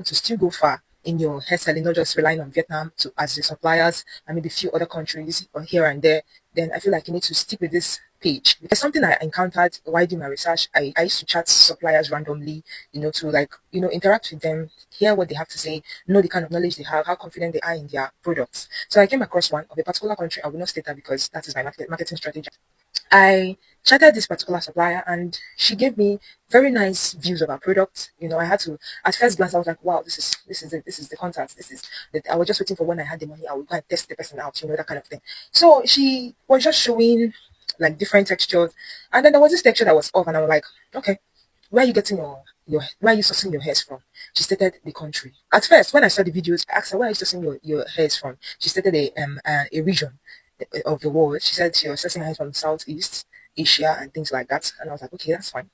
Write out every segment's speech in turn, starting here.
to still go far in your hair selling, not just relying on Vietnam to as your suppliers and maybe a few other countries or here and there, then I feel like you need to stick with this page. Because something I encountered while doing my research, I used to chat suppliers randomly, to like, interact with them, hear what they have to say, know the kind of knowledge they have, how confident they are in their products. So I came across one of a particular country. I will not state that because that is my marketing strategy. I chatted this particular supplier and she gave me very nice views of our product. I had to at first glance I was like, wow, this is the contact. This is that I was just waiting for when I had the money, I would go and test the person out, that kind of thing. So she was just showing like different textures. And then there was this texture that was off and I was like, okay, where are you getting your where are you sourcing your hairs from? She stated the country. At first, when I saw the videos, I asked her where are you sourcing your hairs from. She stated a region of the world. She said she was sourcing hairs from Southeast Asia and things like that. And I was like, okay, that's fine.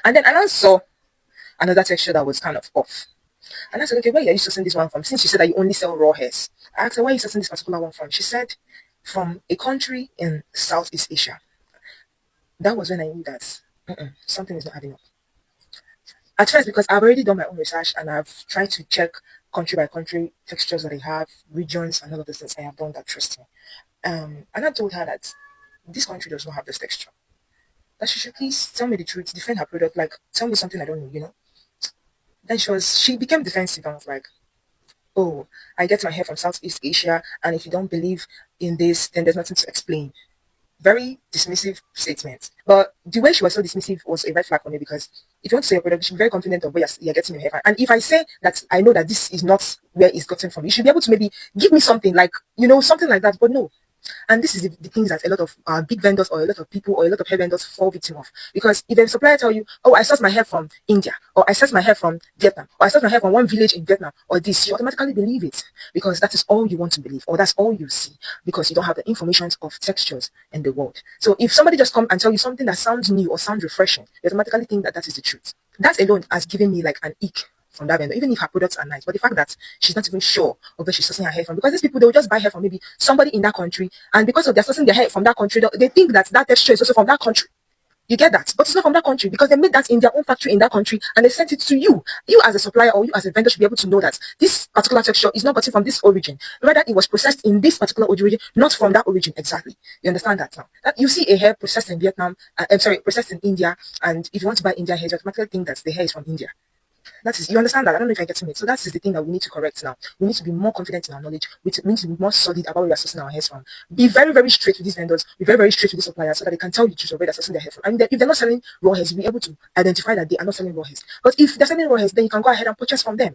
And then I saw another texture that was kind of off. And I said, okay, where are you sourcing this one from? Since you said that you only sell raw hairs. I asked her, where are you sourcing this particular one from? She said, from a country in Southeast Asia. That was when I knew that something is not adding up. At first, because I've already done my own research and I've tried to check country by country textures that they have, regions, and all of those things. I have done that, trust me. And I told her that this country does not have this texture. That she should please tell me the truth, defend her product, like tell me something I don't know. Then she became defensive and was like, oh, I get my hair from Southeast Asia, and if you don't believe in this, then there's nothing to explain. Very dismissive statement. But the way she was so dismissive was a red flag for me because if you want to say your product, you should be very confident of where you're getting your hair from. And if I say that I know that this is not where it's gotten from, you should be able to maybe give me something like, something like that. But no. And this is the things that a lot of big vendors or a lot of people or a lot of hair vendors fall victim of. Because if a supplier tell you, oh, I source my hair from India, or I source my hair from Vietnam, or I source my hair from one village in Vietnam, or this, you automatically believe it because that is all you want to believe, or that's all you see, because you don't have the information of textures in the world. So if somebody just come and tell you something that sounds new or sounds refreshing, you automatically think that that is the truth. That alone has given me like an ick from that vendor, even if her products are nice. But the fact that she's not even sure of where she's sourcing her hair from, because these people, they will just buy hair from maybe somebody in that country, and because of their sourcing their hair from that country, they think that that texture is also from that country. You get that? But it's not from that country because they made that in their own factory in that country and they sent it to you. You as a supplier or you as a vendor should be able to know that this particular texture is not gotten from this origin. Rather, it was processed in this particular origin, not from that origin exactly. You understand that now? That you see a hair processed in Vietnam, processed in India, and if you want to buy Indian hair, you automatically think that the hair is from India. That is, you understand that? I don't know if I get to it. So that is the thing that we need to correct now. We need to be more confident in our knowledge. We need to be more solid about where we are sourcing our hairs from. Be very, very straight with these vendors. Be very, very straight with the suppliers so that they can tell you the truth of where they're sourcing their hair from. And if they're not selling raw hairs, you'll be able to identify that they are not selling raw hairs. But if they're selling raw hairs, then you can go ahead and purchase from them.